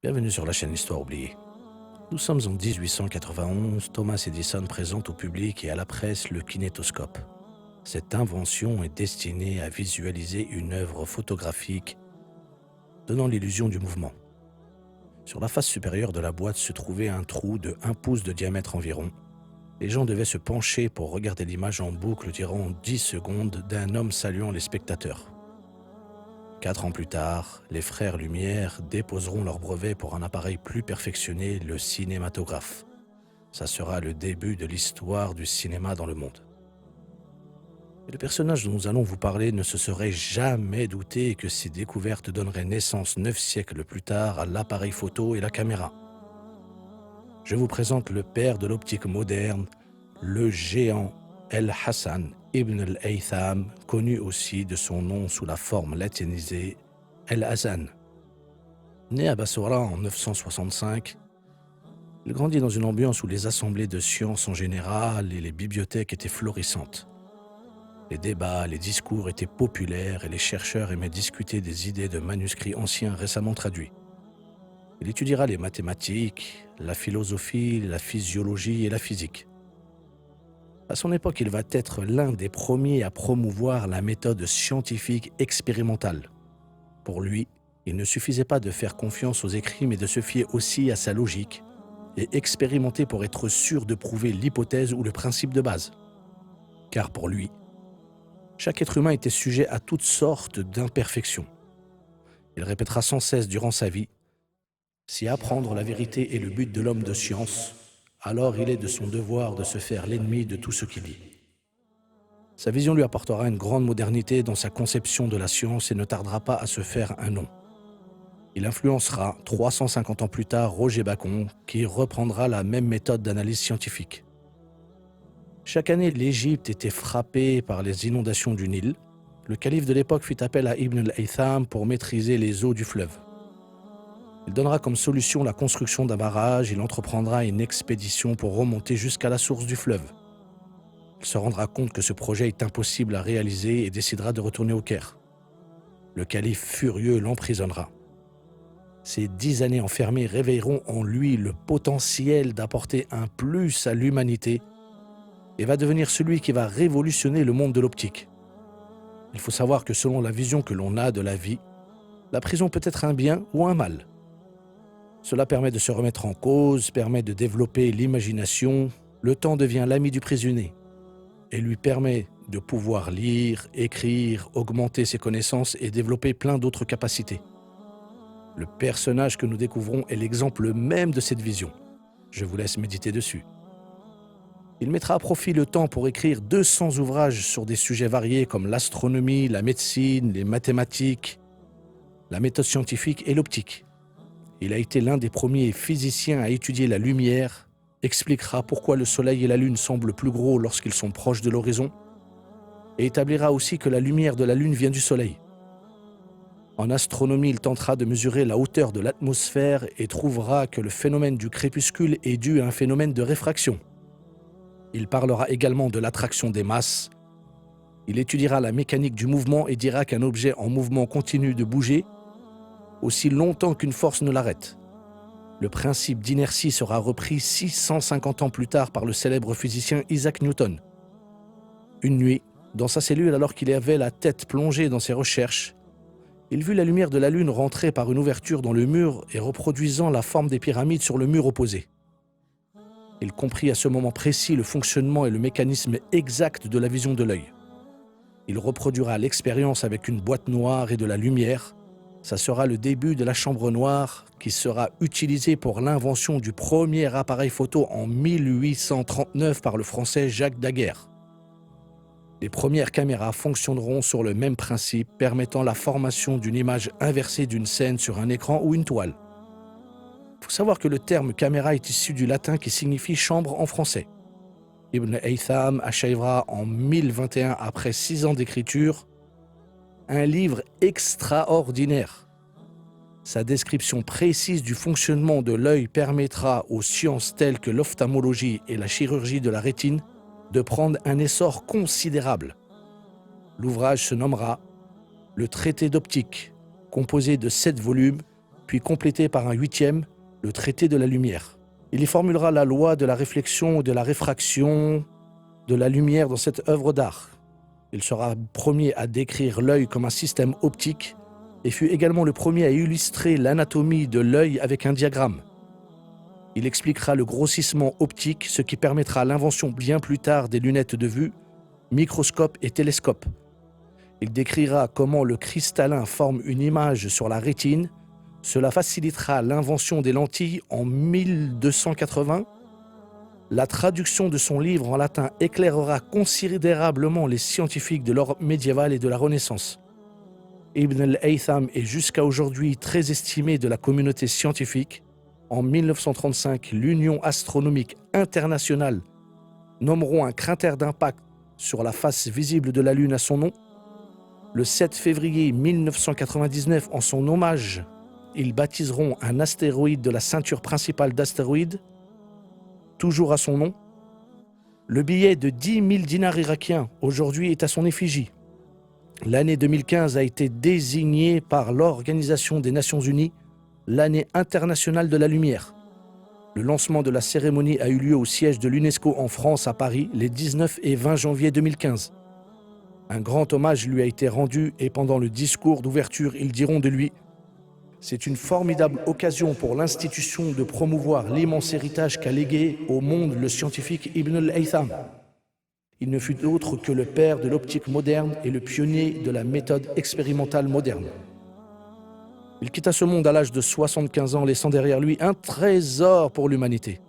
Bienvenue sur la chaîne Histoire oubliée. Nous sommes en 1891, Thomas Edison présente au public et à la presse le kinétoscope. Cette invention est destinée à visualiser une œuvre photographique donnant l'illusion du mouvement. Sur la face supérieure de la boîte se trouvait un trou de 1 pouce de diamètre environ. Les gens devaient se pencher pour regarder l'image en boucle durant 10 secondes d'un homme saluant les spectateurs. 4 ans plus tard, les frères Lumière déposeront leur brevet pour un appareil plus perfectionné, le cinématographe. Ça sera le début de l'histoire du cinéma dans le monde. Et le personnage dont nous allons vous parler ne se serait jamais douté que ces découvertes donneraient naissance 9 siècles plus tard à l'appareil photo et la caméra. Je vous présente le père de l'optique moderne, le géant El-Hassan ibn al-Haytham, connu aussi de son nom sous la forme latinisée El-Hassan. Né à Bassora en 965, il grandit dans une ambiance où les assemblées de sciences en général et les bibliothèques étaient florissantes. Les débats, les discours étaient populaires et les chercheurs aimaient discuter des idées de manuscrits anciens récemment traduits. Il étudiera les mathématiques, la philosophie, la physiologie et la physique. À son époque, il va être l'un des premiers à promouvoir la méthode scientifique expérimentale. Pour lui, il ne suffisait pas de faire confiance aux écrits, mais de se fier aussi à sa logique et expérimenter pour être sûr de prouver l'hypothèse ou le principe de base. Car pour lui, chaque être humain était sujet à toutes sortes d'imperfections. Il répétera sans cesse durant sa vie: si apprendre la vérité est le but de l'homme de science, alors il est de son devoir de se faire l'ennemi de tout ce qu'il dit. Sa vision lui apportera une grande modernité dans sa conception de la science et ne tardera pas à se faire un nom. Il influencera 350 ans plus tard Roger Bacon, qui reprendra la même méthode d'analyse scientifique. Chaque année, l'Égypte était frappée par les inondations du Nil. Le calife de l'époque fit appel à Ibn al-Haytham pour maîtriser les eaux du fleuve. Il donnera comme solution la construction d'un barrage. Il entreprendra une expédition pour remonter jusqu'à la source du fleuve. Il se rendra compte que ce projet est impossible à réaliser et décidera de retourner au Caire. Le calife furieux l'emprisonnera. Ces 10 années enfermées réveilleront en lui le potentiel d'apporter un plus à l'humanité et va devenir celui qui va révolutionner le monde de l'optique. Il faut savoir que selon la vision que l'on a de la vie, la prison peut être un bien ou un mal. Cela permet de se remettre en cause, permet de développer l'imagination. Le temps devient l'ami du prisonnier et lui permet de pouvoir lire, écrire, augmenter ses connaissances et développer plein d'autres capacités. Le personnage que nous découvrons est l'exemple même de cette vision. Je vous laisse méditer dessus. Il mettra à profit le temps pour écrire 200 ouvrages sur des sujets variés comme l'astronomie, la médecine, les mathématiques, la méthode scientifique et l'optique. Il a été l'un des premiers physiciens à étudier la lumière, expliquera pourquoi le Soleil et la Lune semblent plus gros lorsqu'ils sont proches de l'horizon, et établira aussi que la lumière de la Lune vient du Soleil. En astronomie, il tentera de mesurer la hauteur de l'atmosphère et trouvera que le phénomène du crépuscule est dû à un phénomène de réfraction. Il parlera également de l'attraction des masses. Il étudiera la mécanique du mouvement et dira qu'un objet en mouvement continue de bouger aussi longtemps qu'une force ne l'arrête. Le principe d'inertie sera repris 650 ans plus tard par le célèbre physicien Isaac Newton. Une nuit, dans sa cellule alors qu'il avait la tête plongée dans ses recherches, il vit la lumière de la Lune rentrer par une ouverture dans le mur et reproduisant la forme des pyramides sur le mur opposé. Il comprit à ce moment précis le fonctionnement et le mécanisme exact de la vision de l'œil. Il reproduira l'expérience avec une boîte noire et de la lumière. Ça sera le début de la chambre noire qui sera utilisée pour l'invention du premier appareil photo en 1839 par le français Jacques Daguerre. Les premières caméras fonctionneront sur le même principe, permettant la formation d'une image inversée d'une scène sur un écran ou une toile. Il faut savoir que le terme caméra est issu du latin qui signifie chambre en français. Ibn Haytham achèvera en 1021, après 6 ans d'écriture, un livre extraordinaire. Sa description précise du fonctionnement de l'œil permettra aux sciences telles que l'ophtalmologie et la chirurgie de la rétine de prendre un essor considérable. L'ouvrage se nommera « Le traité d'optique », composé de 7 volumes puis complété par un 8e, le traité de la lumière. Il y formulera la loi de la réflexion et de la réfraction de la lumière dans cette œuvre d'art. Il sera premier à décrire l'œil comme un système optique et fut également le premier à illustrer l'anatomie de l'œil avec un diagramme. Il expliquera le grossissement optique, ce qui permettra l'invention bien plus tard des lunettes de vue, microscope et télescope. Il décrira comment le cristallin forme une image sur la rétine. Cela facilitera l'invention des lentilles en 1280. La traduction de son livre en latin éclairera considérablement les scientifiques de l'Europe médiévale et de la Renaissance. Ibn al-Haytham est jusqu'à aujourd'hui très estimé de la communauté scientifique. En 1935, l'Union astronomique internationale nommeront un cratère d'impact sur la face visible de la Lune à son nom. Le 7 février 1999, en son hommage, ils baptiseront un astéroïde de la ceinture principale d'astéroïdes, toujours à son nom. Le billet de 10 000 dinars irakiens aujourd'hui est à son effigie. L'année 2015 a été désignée par l'Organisation des Nations Unies l'année internationale de la lumière. Le lancement de la cérémonie a eu lieu au siège de l'UNESCO en France à Paris les 19 et 20 janvier 2015. Un grand hommage lui a été rendu et pendant le discours d'ouverture, ils diront de lui « C'est une formidable occasion pour l'institution de promouvoir l'immense héritage qu'a légué au monde le scientifique Ibn al-Haytham. Il ne fut autre que le père de l'optique moderne et le pionnier de la méthode expérimentale moderne. » Il quitta ce monde à l'âge de 75 ans, laissant derrière lui un trésor pour l'humanité.